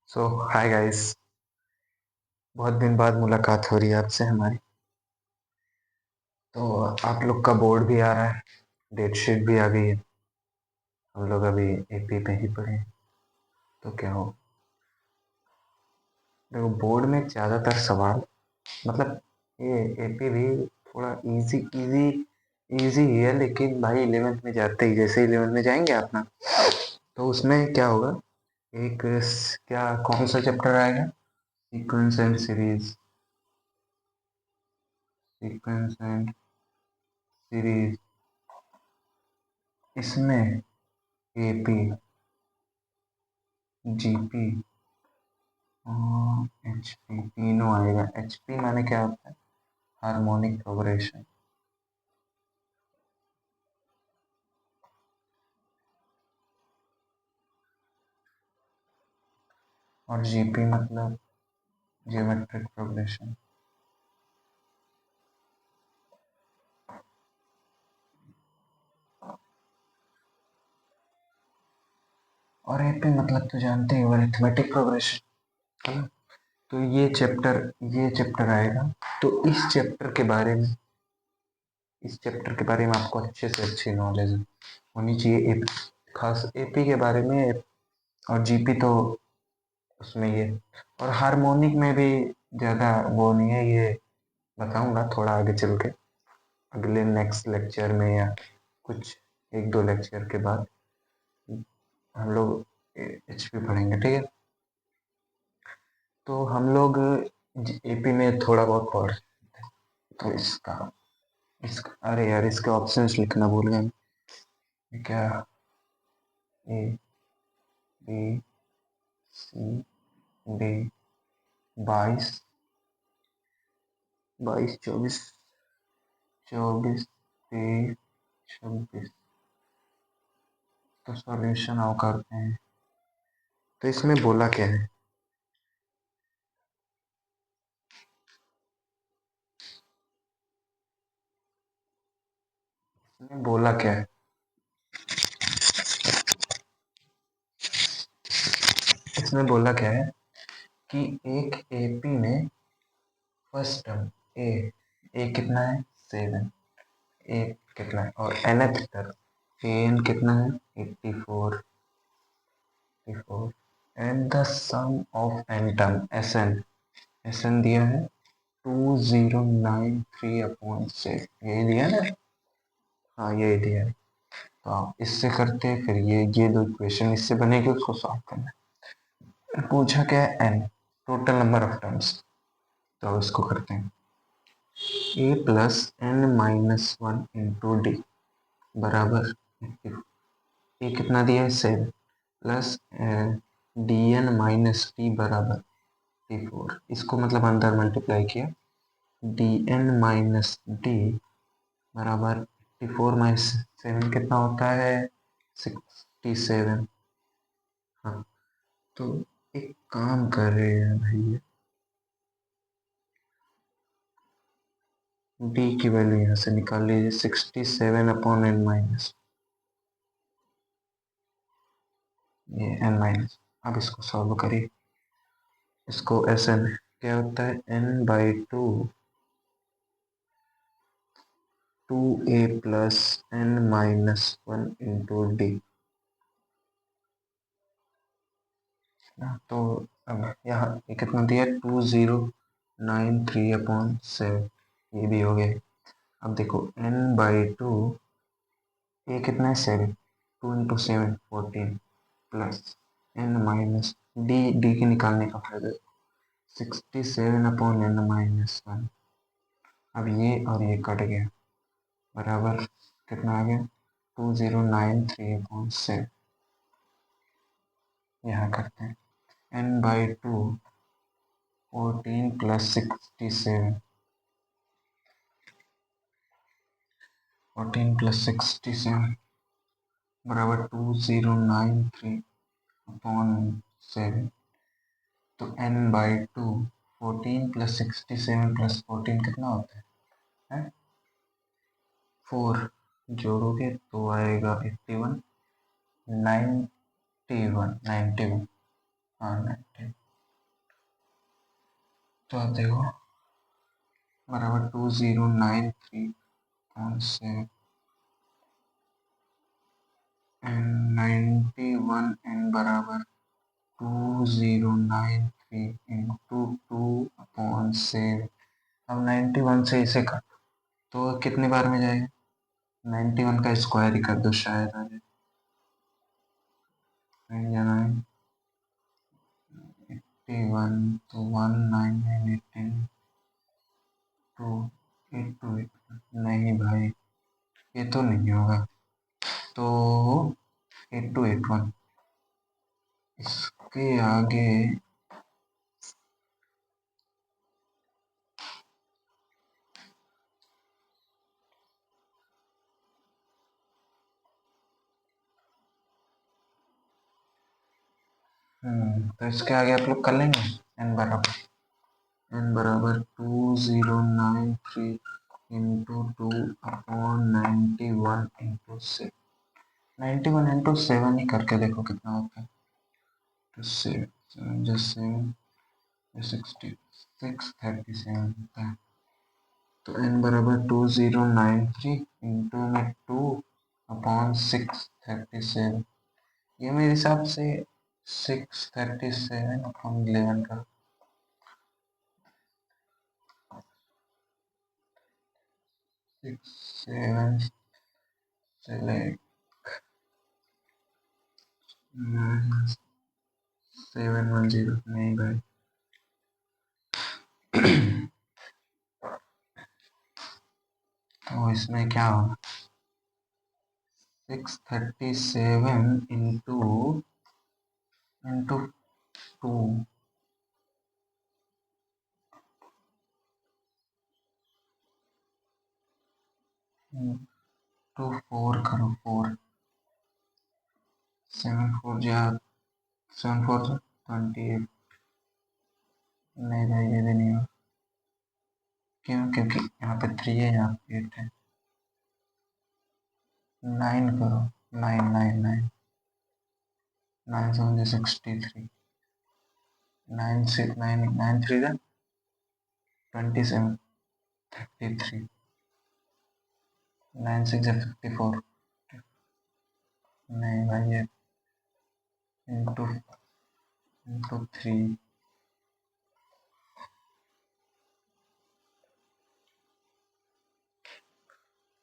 सो hi guys. बहुत दिन बाद मुलाकात हो रही है आपसे हमारी। तो आप लोग का बोर्ड भी आ रहा है, डेट शीट भी आ गई है। हम लोग अभी एपी पे ही पढ़े हैं। तो क्या हो, देखो बोर्ड में ज़्यादातर सवाल, मतलब ये एपी भी थोड़ा इजी इजी इजी ही है, लेकिन भाई 11th में जाते ही, जैसे 11th में जाएंगे आप ना, तो उसमें क्या होगा, एक क्या कौन सा चैप्टर आएगा, sequence and series. Sequence and series, इसमें एपी, जीपी और एचपी तीनों आएगा। एचपी माने क्या होता है, हार्मोनिक प्रोग्रेशन। और जीपी मतलब ज्योमेट्रिक प्रोग्रेशन। और एपी मतलब तो जानते हैं, अरिथमेटिक प्रोग्रेशन, है ना। तो ये चैप्टर आएगा। तो इस चैप्टर के बारे में आपको अच्छे से अच्छी नॉलेज होनी चाहिए, खास एपी के बारे में। और जीपी तो उसमें ये, और हार्मोनिक में भी ज़्यादा वो नहीं है, ये बताऊंगा थोड़ा आगे चल के, अगले नेक्स्ट लेक्चर में, या कुछ एक दो लेक्चर के बाद हम लोग एचपी पढ़ेंगे, ठीक है। तो हम लोग एपी में थोड़ा बहुत पढ़, तो इसका अरे यार, इसके ऑप्शंस लिखना भूल गए। क्या, ए बी सी डी, 22, 22, 24, 24, 23, 26। तो सॉल्यूशन आओ करते हैं। तो इसमें बोला क्या है, इसमें बोला क्या है, इसमें बोला क्या है कि एक एपी में फर्स्ट टर्म ए, ए कितना है 7, ए कितना है, और nth टर्म एन कितना है 84, 84, and the sum of n term s n दिया है 2093 अपॉन 6, यही दिया ना। हाँ यही दिया है। तो आप इससे करते हैं, फिर ये दो इक्वेशन इससे बनेगी, उसको सॉल्व करना है। पूछा क्या है, n total number of terms. तो अब इसको करते हैं, a plus n minus one into d बराबर, ए कितना दिया है 7, plus d n minus t बराबर 4। इसको मतलब अंदर मल्टीप्लाई किया, डी एन माइनस डी बराबर 84 - 7 कितना होता है 67। हाँ, तो एक काम कर रहे हैं भाई, डी की वैल्यू यहाँ से निकाल लीजिए, 67 अपॉन एन माइनस, ये एन माइनस। अब इसको सॉल्व करिए, इसको एस एन क्या होता है, n/2 2a plus n minus one into d. तो अब यहाँ ये कितना दिया, 2093/7, ये भी हो गया। अब देखो n/2, ये कितना है 7, 2 × 7 14, प्लस एन माइनस डी के निकालने का फायदा, 67/n-1। अब ये और ये कट गया, बराबर कितना आ गया 2093/7। यहाँ करते हैं n/2 14 प्लस 67, 14 प्लस 67 बराबर 2093/7। तो n/2 14 प्लस 67 प्लस 14 कितना होता है 4, जोड़ोगे तो आएगा 81, 91 हाँ 90। तो आप देखो बराबर 2093.7 एंड 91 बराबर 2093 इंटू 2/7। अब 91 से इसे कर तो कितनी बार में जाएगा? 91 का स्क्वायर ही कर दो शायद आ जाए। 81 तो 199 टू 828 नहीं भाई ये तो नहीं होगा। तो 8281 इसके आगे तो इसके आगे आप लोग कर लेंगे। n बराबर 2093 इंटू 2/91 इंटू 6। 91 इंटू 7 ही करके देखो कितना होता है। तो 637 होता है। तो n बराबर 2093 इंटू में 2/637। ये मेरे हिसाब से 637/11 का 67 select 710 नहीं भाई। तो इसमें क्या होगा 637 इंटू इंटू 2 इंटू 4 करो 4 7 4 28। नहीं भाई ये भी नहीं होगा क्यों क्योंकि यहाँ पे 3 है यहाँ पे 8 है। 9 करो 9 7 63 9 6 9 9 3 27 33 9 6 54। नहीं भाई ये इंटू इंटू 3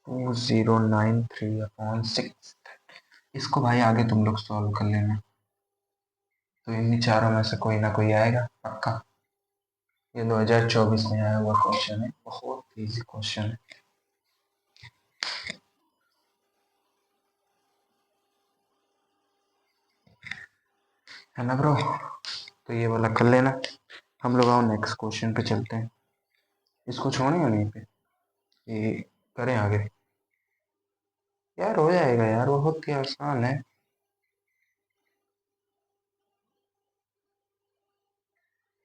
2093/6। इसको भाई आगे तुम लोग सॉल्व कर लेना। तो इन्हीं चारों में से कोई ना कोई आएगा पक्का। ये 2024 में आया हुआ क्वेश्चन है बहुत इजी क्वेश्चन है। है ना ब्रो। तो ये वाला कर लेना। हम लोग आओ नेक्स्ट क्वेश्चन पे चलते हैं। इसको छोड़ेंगे नहीं पे ये करें आगे। यार हो जाएगा यार बहुत ही आसान है।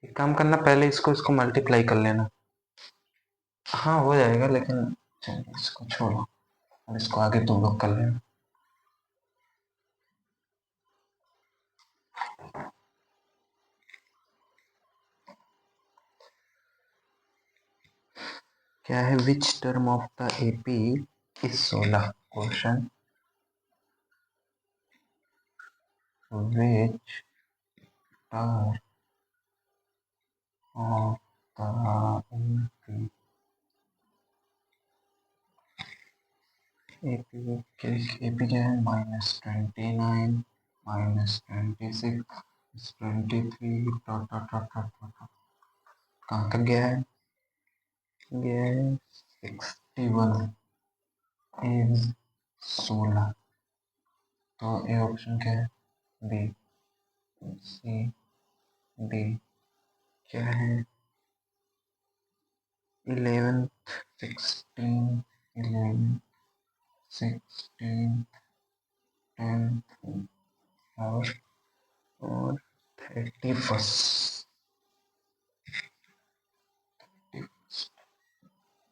एक काम करना पहले इसको इसको मल्टीप्लाई कर लेना। हाँ हो जाएगा लेकिन चलो इसको छोड़ो और इसको आगे तुम लोग कर लेना। क्या है विच term of the AP is 16 question which term of the AP क्या है -29 -26 23 dot dot dot dot dot कहाँ तक गया है 61 इज 16। तो ए ऑप्शन क्या है बी सी डी क्या है 11 16 11 16 10 और 31st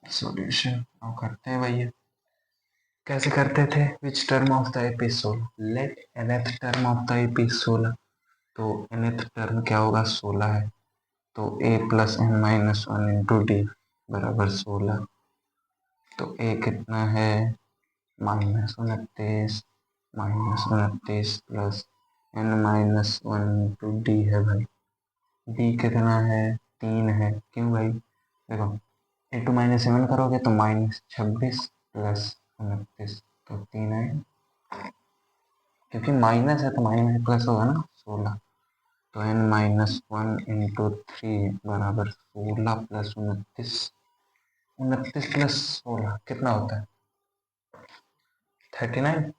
सॉल्यूशन अब करते हैं भैया। कैसे करते थे? Which term of the AP 16, let nth term of the AP 16, तो nth टर्म क्या होगा? 16 है, तो a plus n minus 1 into d बराबर 16, तो a कितना है? -29 plus n minus 1 into D है भाई। डी कितना है? 3 है। क्यों भाई? देखो, इंटू -7 करोगे तो -26 प्लस 29, तो 3 है, क्योंकि माइनस है तो माइनस प्लस होगा ना, 16, तो n माइनस 1 इंटू 3 बराबर 16 प्लस 29, 29 प्लस 16 कितना होता है? 39,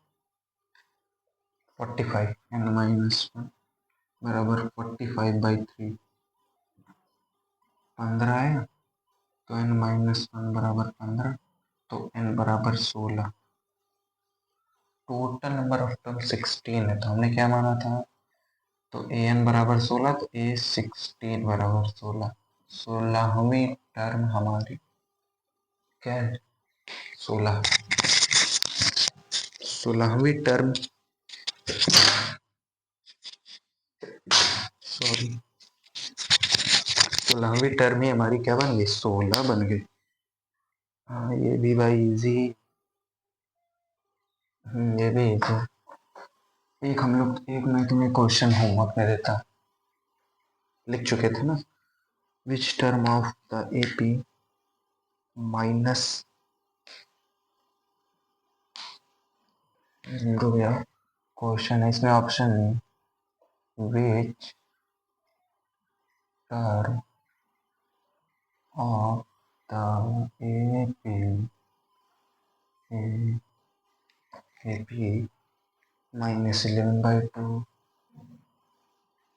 45, n माइनस 1 बराबर 45/3, 15 है, तो n माइनस 1 बराबर 15, तो n बराबर 16। टोटल नंबर ऑफ टर्म 16 है, तो हमने क्या माना था? तो an बराबर 16, तो a16 बराबर 16, 16वीं टर्म हमारी क्या है? 16, 16वीं टर्म, सॉरी, 16वीं टर्म ही हमारी क्या बन गई? 16 बन गई। हाँ, ये भी भाई इजी। ये भी इजी। एक हम लोग, एक मैं तुम्हें क्वेश्चन होमवर्क में देता, लिख चुके थे ना, विच term of the AP minus, भैया क्वेश्चन है इसमें, ऑप्शन नहीं, विच टर्म ऑफ द AP -11/2,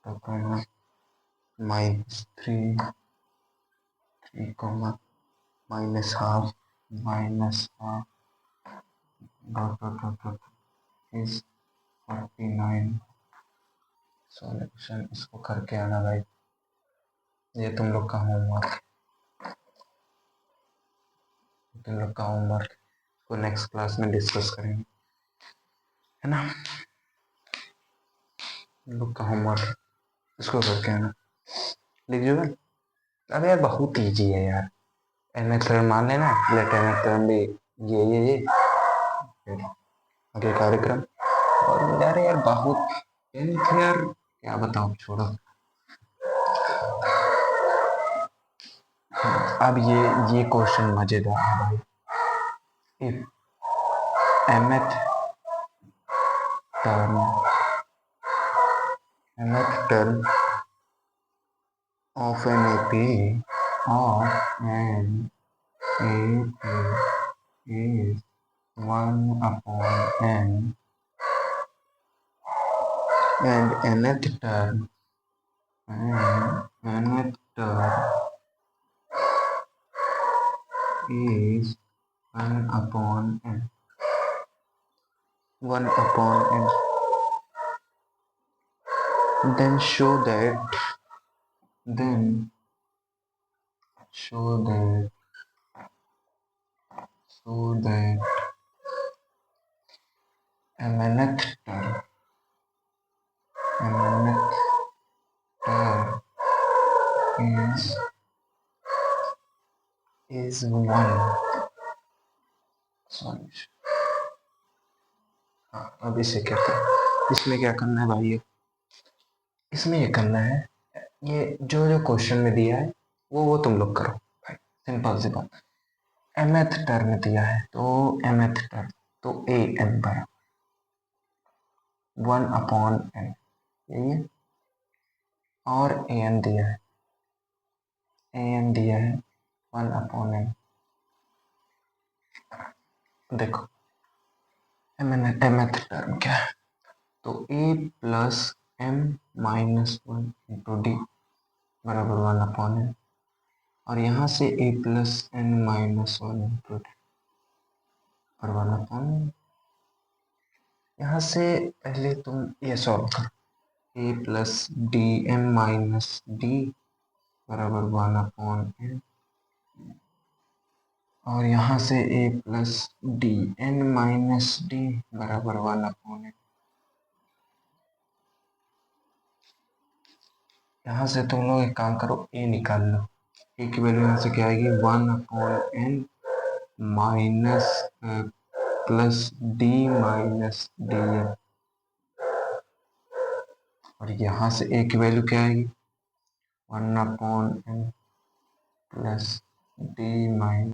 तो -3, 3, -12, -12 is 49। सॉल्यूशन इसको करके आना भाई, ये तुम लोग का होमवर्क, को नेक्स्ट क्लास में डिस्कस करेंगे, है ना? तुम लोग का होमवर्क, इसको करके आना, लिख जो। अरे यार बहुत ईजी है यार, nth टर्म मान लेना, लेट nth टर्म भी ये फिर आगे कार्यक्रम, और यार बहुत nth, यार क्या बताऊं, छोड़ो। अब ये क्वेश्चन मजेदार है भाई। If mth term of an AP is 1/n, and nth term is 1/n, 1/n, then show that mnth term is 1 solution. हाँ, अब इसे क्या करना, इसमें क्या करना है भाई? इसमें ये करना है, ये जो जो क्वेश्चन में दिया है वो तुम लोग करो भाई, सिंपल सी बात। mth टर्म दिया है, तो mth टर्म, तो an बराबर 1/n, यही है, और an दिया है, 1/n। देखो mth टर्म क्या है, तो a plus m minus 1 into d बराबर 1/n, और यहाँ से a plus n minus 1 into D और 1/n। यहाँ से पहले तुम ये सॉल्व करो, a plus d m minus d बराबर 1/n, और यहाँ से a plus d, n minus d बराबर 1/n। यहाँ से तुम लोग एक काम करो, a निकाल लो। a की वैल्यू यहाँ से क्या आएगी, 1/n minus plus d minus d. और यहाँ से a की वैल्यू क्या आएगी, 1/n plus d minus.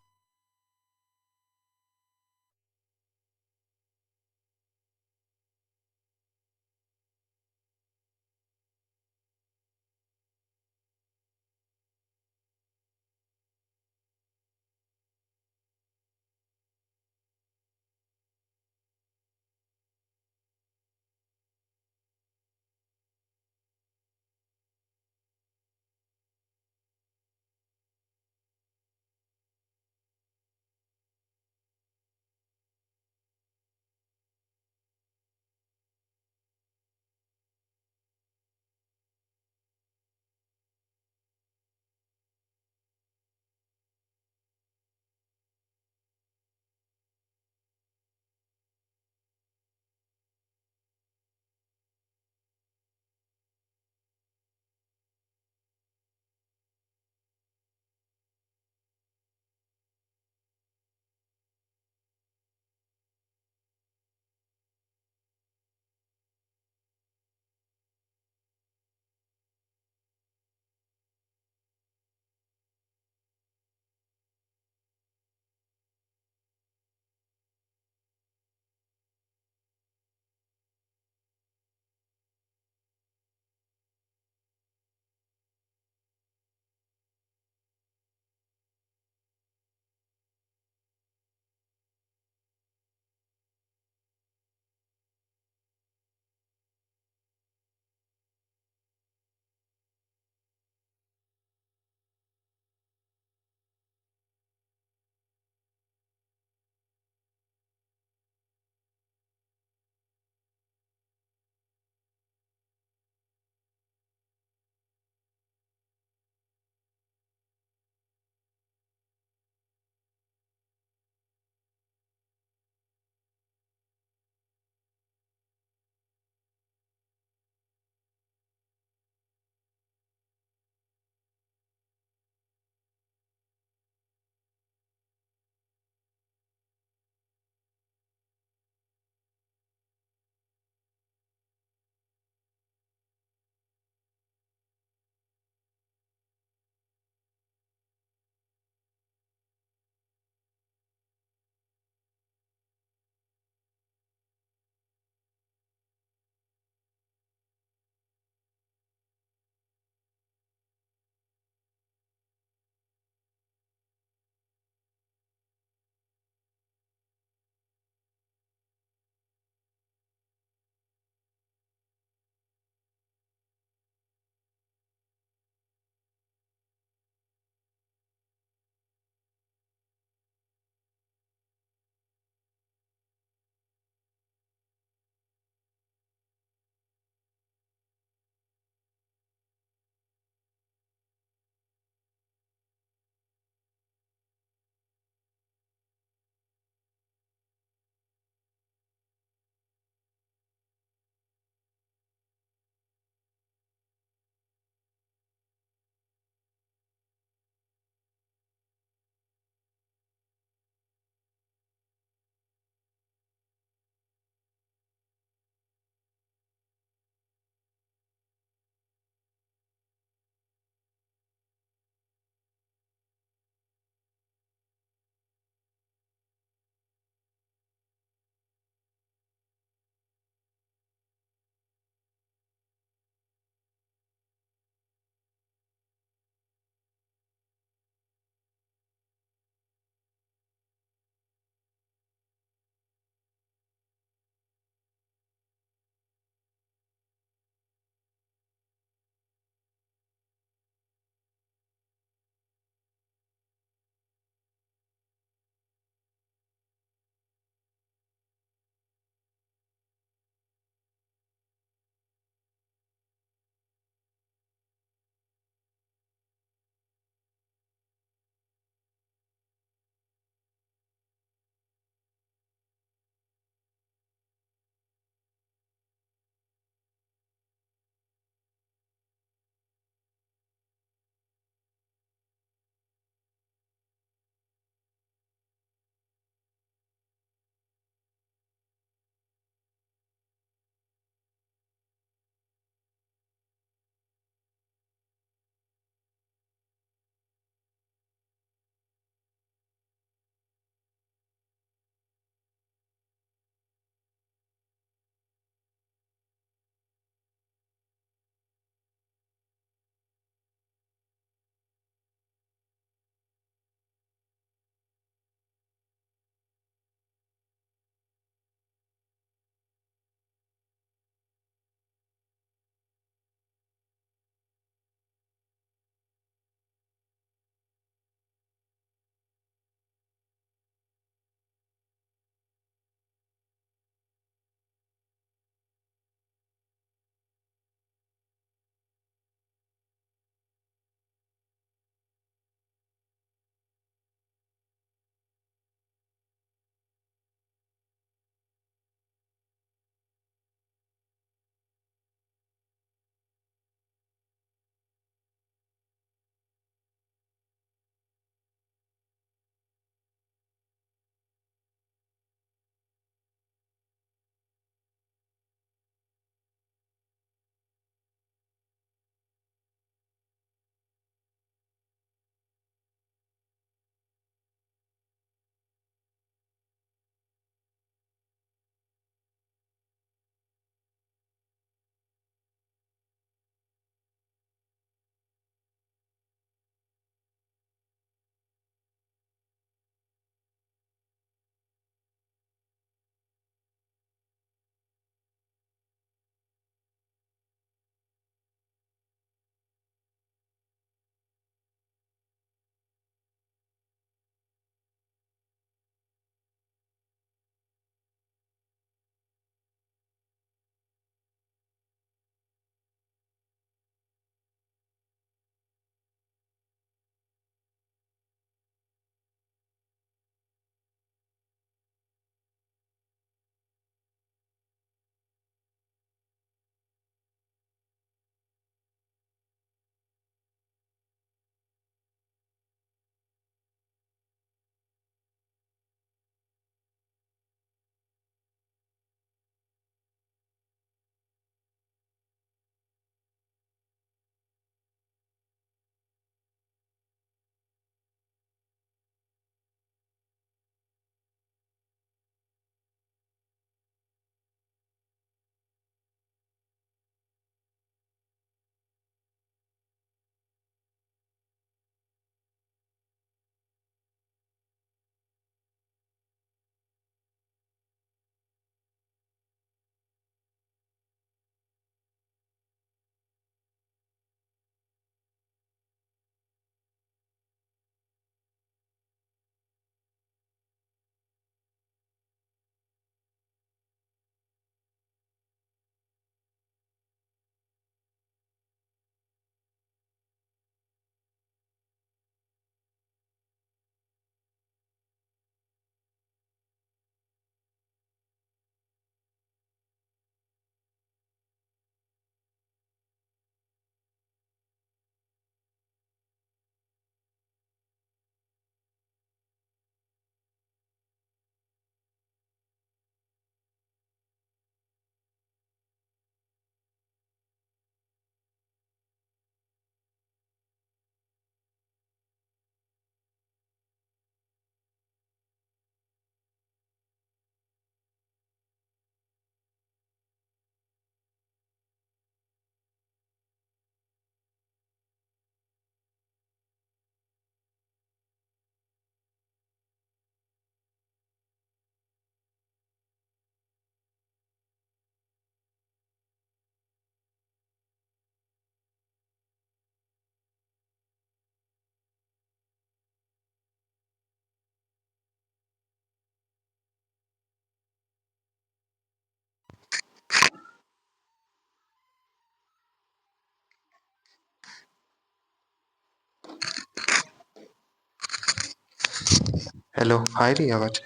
Hello, आ रही आवाज?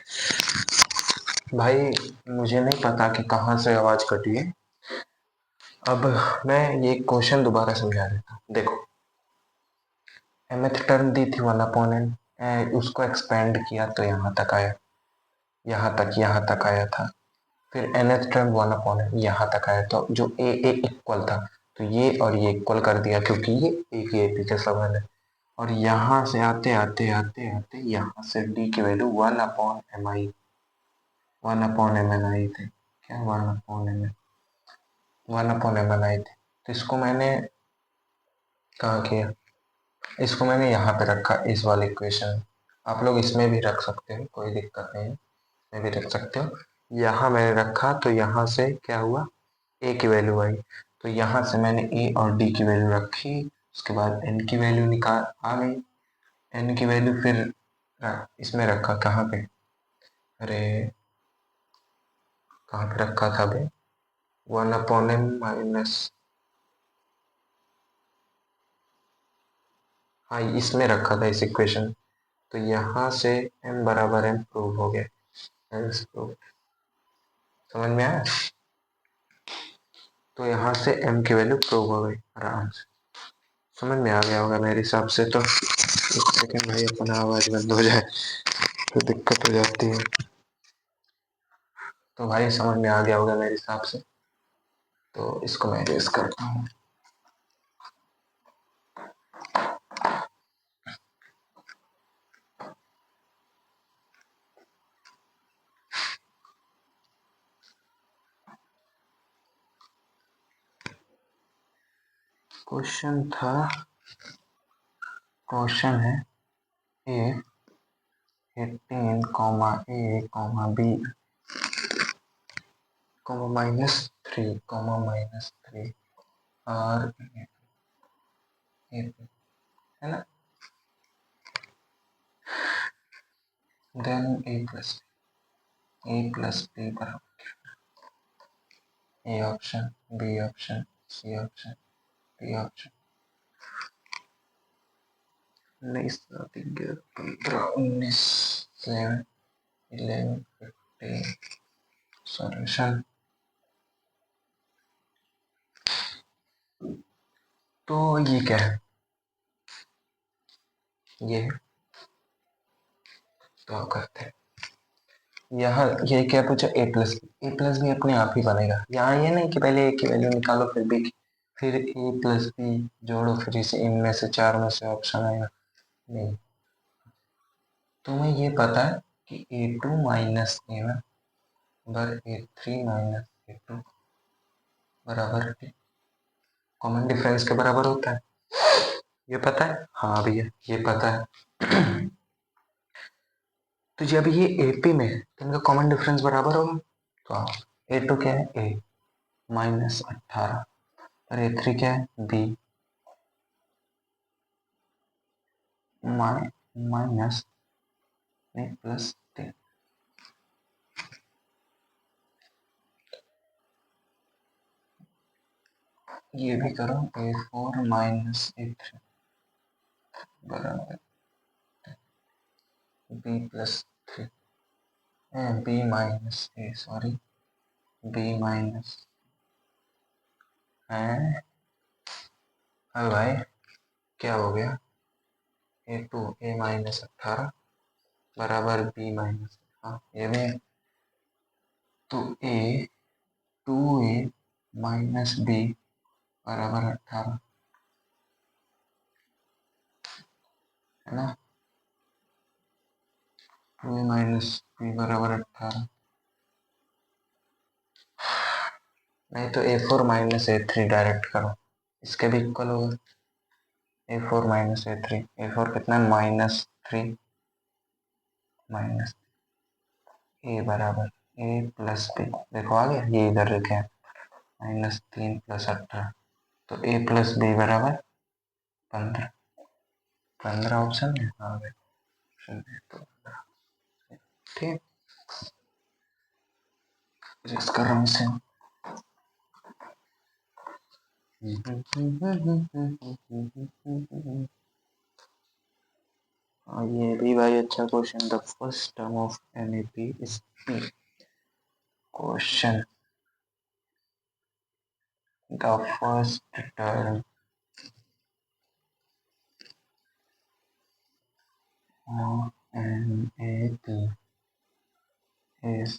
भाई मुझे नहीं पता कि कहाँ से आवाज कटी है। अब मैं ये क्वेश्चन दोबारा समझा देता हूँ। देखो, mth टर्म दी थी 1/n, उसको एक्सपेंड किया तो यहाँ तक आया, यहाँ तक आया था। फिर nth टर्म 1/n यहाँ तक आया, तो जो a इक्वल था, तो ये और ये इक्वल कर दिया क्योंकि ये एक ही AP के संबंध है। और यहाँ से आते आते आते आते यहाँ से d की वैल्यू 1/mi 1/mn आई थी। क्या 1/mn आई थी। तो इसको मैंने कहाँ किया, इसको मैंने यहाँ पे रखा, इस वाले इक्वेशन। आप लोग इसमें भी रख सकते हो, कोई दिक्कत नहीं है, इसमें भी रख सकते हो। यहाँ मैंने रखा तो यहाँ से क्या हुआ, ए की वैल्यू आई, तो यहाँ से मैंने ए और डी की वैल्यू रखी। उसके बाद एन की वैल्यू निकाल आ गई, एन की वैल्यू फिर इसमें रखा, कहाँ पे, अरे कहाँ पे रखा था भाई, 1/m माइनस, हाँ इसमें रखा था इस इक्वेशन। तो यहाँ से m बराबर m प्रूव हो गया, hence प्रूव। समझ में आया? तो यहाँ से m की वैल्यू प्रूव हो गई आराम से। समझ में आ गया होगा मेरे हिसाब से। तो एक सेकेंड भाई, अपना आवाज बंद हो जाए तो दिक्कत हो जाती है। तो भाई समझ में आ गया होगा मेरे हिसाब से। तो इसको मैं रेस करता हूँ। क्वेश्चन था, क्वेश्चन है ए 18, a, b, -3, और है ना, देन a प्लस b बराबर A option, B option, C option, D option. 19, 15, 19, 11, 15 solution. तो ये क्या है, ये तो करते हैं। यहाँ ये क्या पूछा, ए प्लस बी अपने आप ही बनेगा। यहाँ ये नहीं कि पहले ए की वैल्यू निकालो फिर बी की, फिर ए प्लस बी जोड़ो, फिर इसे इनमें से चार में से ऑप्शन आएगा। नहीं, तुम्हें ये पता है कि A2 माइनस A1 बर A3 माइनस A2 बराबर कॉमन डिफरेंस के बराबर होता है। ये पता है? हाँ भैया ये पता है। तो जब ये AP में है तो इनका कॉमन डिफरेंस बराबर होगा। तो हाँ, A2 क्या है, A -18, और A3 क्या है, B माइनस +3। ये भी करो, A4 माइनस A3 बराबर B+3, B minus A, sorry B minus है। अब भाई क्या हो गया, A2 A -18 बराबर B माइनस, हाँ ये भी है। तो A 2A माइनस B बराबर 18, है ना, 2A माइनस B बराबर 18। नहीं तो A4 माइनस A3 डायरेक्ट करो, इसके भी इक्वल होगा। A4 माइनस A3, A4 कितना है, -3 माइनस ए बराबर A+B। देखो आ गया, ये इधर लिखे हैं -3 + 18, तो A+B बराबर 15। 15 ऑप्शन है, हाँ भाई ऑप्शन है तो 15। ठीक, रेस कर रहा हूँ इसे। ये भी भाई अच्छा question. The first term of NAP is P। Question, the first term of NAP is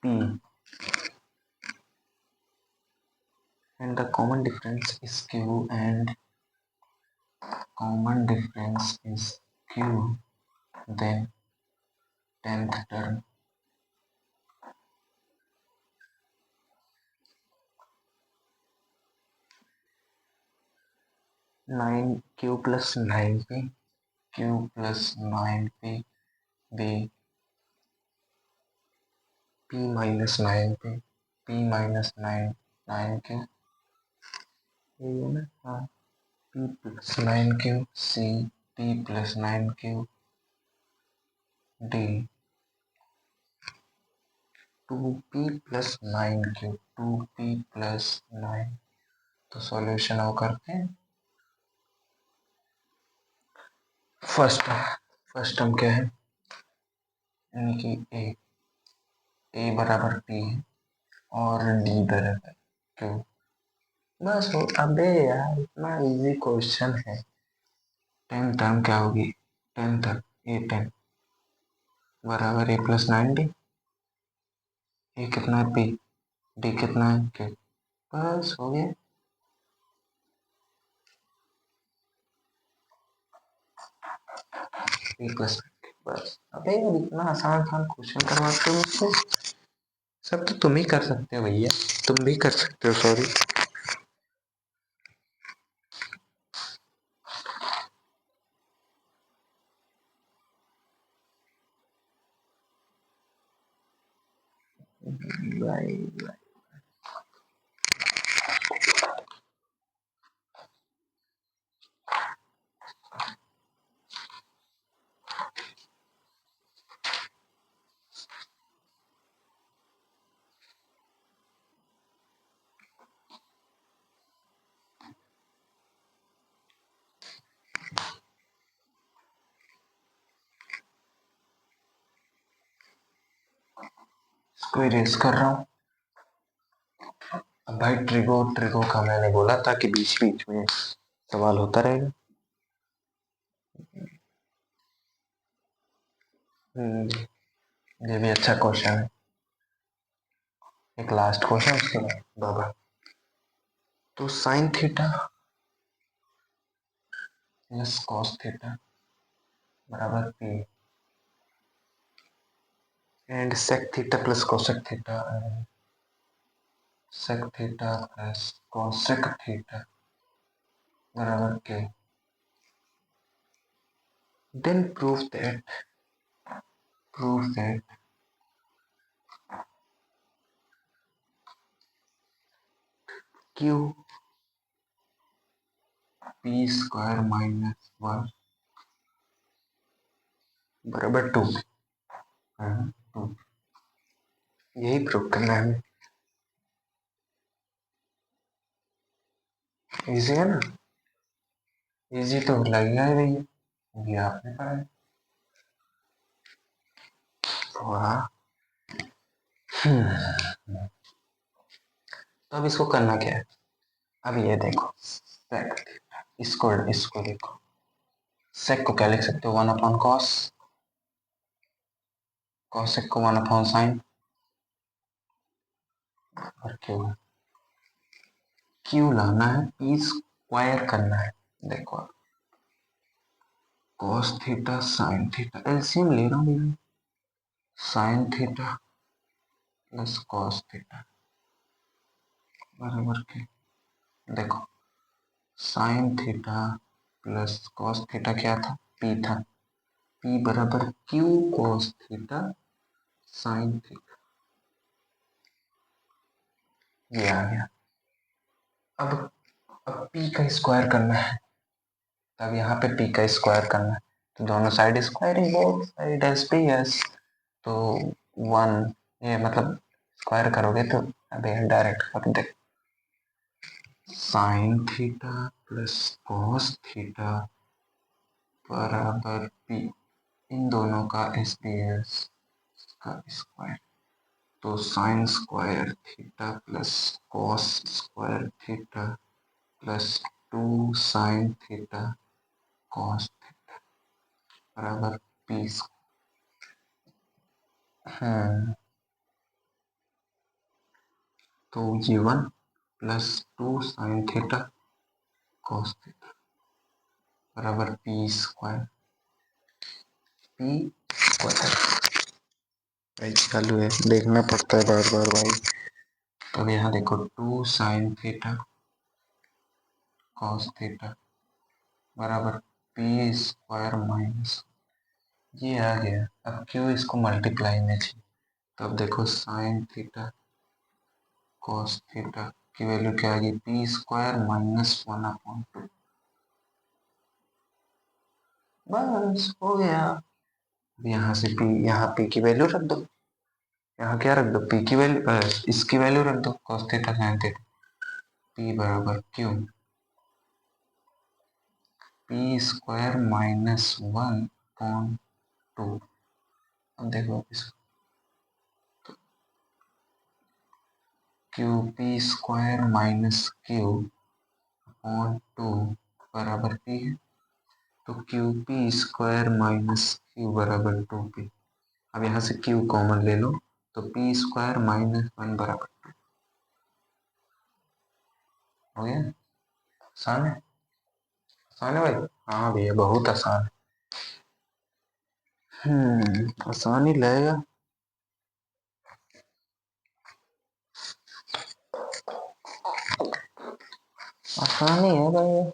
P and the common difference is Q, and common difference is Q, then 10th term 9Q plus 9P, Q plus 9P, B P minus 9P, P minus 9, 9Q, ये है ना, हाँ, P plus 9Q, C, P plus 9Q, D 2P plus 9Q, 2P plus 9। तो solution वो करते हैं। First first term क्या है, यानी कि ए बराबर P है और D बराबर Q। बस हो, अबे यार इतना इजी क्वेश्चन है। 10 टर्म क्या होगी, 10 टर्म A10 बराबर A plus 9D। ए कितना है P, D कितना है Q। बस हो गया। P plus 9D बस। अबे यार इतना आसान आसान क्वेश्चन करवाते हो मुझसे। सब तो तुम ही कर सकते हो भैया, तुम भी कर सकते हो, सॉरी। इसको इरेज कर रहा हूँ। अब भाई ट्रिगो ट्रिगो का मैंने बोला था कि बीच बीच में सवाल होता रहेगा। ये भी अच्छा क्वेश्चन है। एक लास्ट क्वेश्चन उसके बाद बाबा। तो sine theta plus cos theta बराबर P and sec theta plus cosec theta and sec theta plus cosec theta बराबर K। Then prove that Q P square minus 1 बराबर 2। यही प्रूव करना है हमें। इजी है ना, इजी तो लगेगा ही भैया, ये आपने पढ़ा है। वाह। तो अब इसको करना क्या है, अब ये देखो इसको देखो, सेक को क्या लिख सकते हो, 1/cos, कॉसेक को 1/sin और क्यू लाना है, पी स्क्वायर करना है। देखो cos theta sin theta, LCM ले रहा हूँ भैया, sin theta plus cos theta बराबर के, देखो sin theta plus cos theta क्या था, p था, p बराबर q cos theta sin theta, ये आ गया। अब p का स्क्वायर करना है, तब यहाँ पे p का स्क्वायर करना है, तो दोनों side squaring, both side S P S, तो 1, ये मतलब स्क्वायर करोगे तो अभी डायरेक्ट कर दे, sine theta plus cos theta बराबर पी, इन दोनों का SBS का स्क्वायर, तो sine square theta plus cos square theta plus 2 sine theta cos theta बराबर पी। तो ये 1 plus 2 sine theta cos theta बराबर पी स्क्वायर। भाई चालू है, देखना पड़ता है बार बार भाई। तो यहाँ देखो 2 साइन थीटा कॉस थीटा बराबर पी स्क्वायर माइनस ये आ गया। अब क्यों इसको मल्टीप्लाई में चाहिए, तो अब देखो साइन थीटा कॉस थीटा की वैल्यू क्या आ गई, पी स्क्वायर माइनस 1/2। बस हो गया। यहाँ से पी, यहाँ पी की वैल्यू रख दो, यहाँ क्या रख दो, पी की वैल्यू, इसकी वैल्यू रख दो, cos theta sine theta. P बराबर क्यू, पी स्क्वायर माइनस 1/2। अब देखो इसको, Q P square minus Q upon 2 बराबर पी है। तो Q P square minus Q बराबर 2p। अब यहाँ से क्यू कॉमन ले लो, तो पी स्क्वायर माइनस 1 बराबर 2 हो गया। आसान है, आसान है भाई। हाँ भैया बहुत आसान है। आसान ही लगेगा। आसान ही है भाई।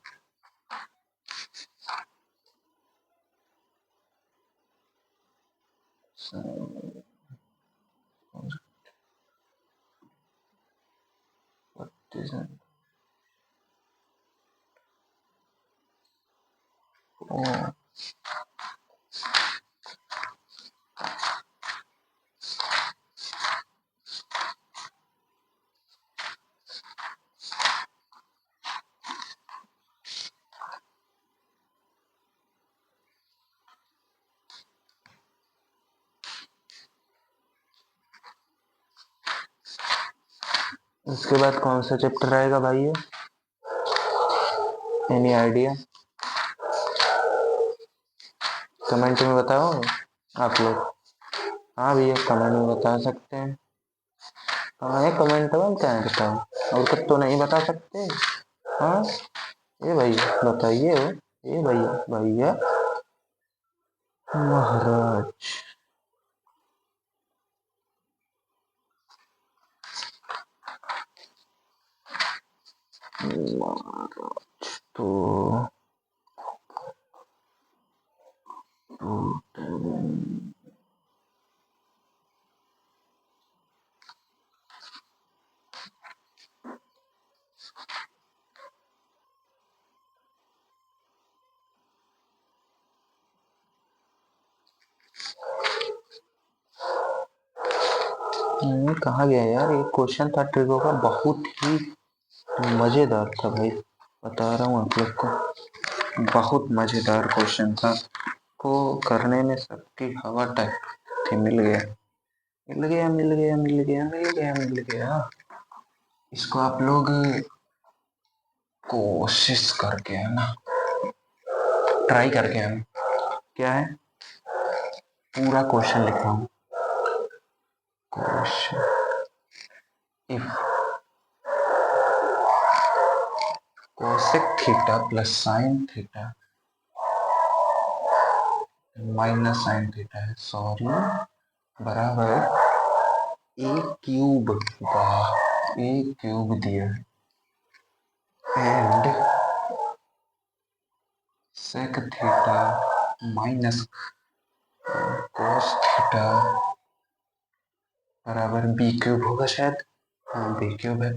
उसके बाद कौन सा चैप्टर आएगा भाई ये, एनी आइडिया? कमेंट में बताओ आप लोग। हाँ भैया कमेंट में बता सकते हैं। हाँ ये कमेंट में क्या है बताओ, और कुछ तो नहीं बता सकते। हाँ ये भैया बताइए हो, ये भैया भैया महाराज। तो कहाँ गया यार, ये क्वेश्चन था ट्रिगो का, बहुत ही मजेदार था भाई, बता रहा हूँ आप लोग को, बहुत मजेदार क्वेश्चन था। को करने में सबकी हवा टाइप थी। मिल गया मिल गया मिल गया मिल गया मिल गया मिल गया। इसको आप लोग कोशिश करके है ना, ट्राई करके है ना, क्या है, पूरा क्वेश्चन लिखा हूँ। Question if cosec theta plus sine theta minus sine theta है, सॉरी, बराबर ए क्यूब, वाह ए क्यूब दिया है, and sec theta minus cos theta बराबर बी क्यूब होगा शायद। हाँ बी क्यूब है,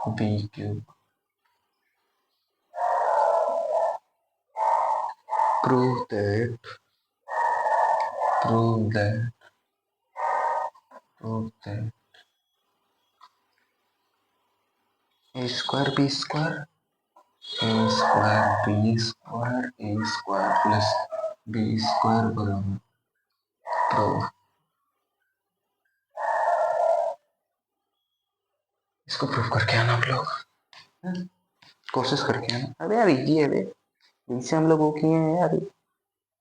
b cube. Prove that prove that prove that a square b square, a square b square, a square plus b square बराबर prove, इसको prove करके आना आप लोग, कोशिश करके आना। अरे यार इजी है, इनसे हम लोग वो किए हैं यार,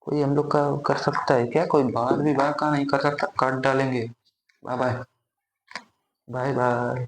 कोई हम लोग का कर सकता है क्या? कोई बार भी बार का नहीं कर सकता, काट डालेंगे। Bye bye, bye bye.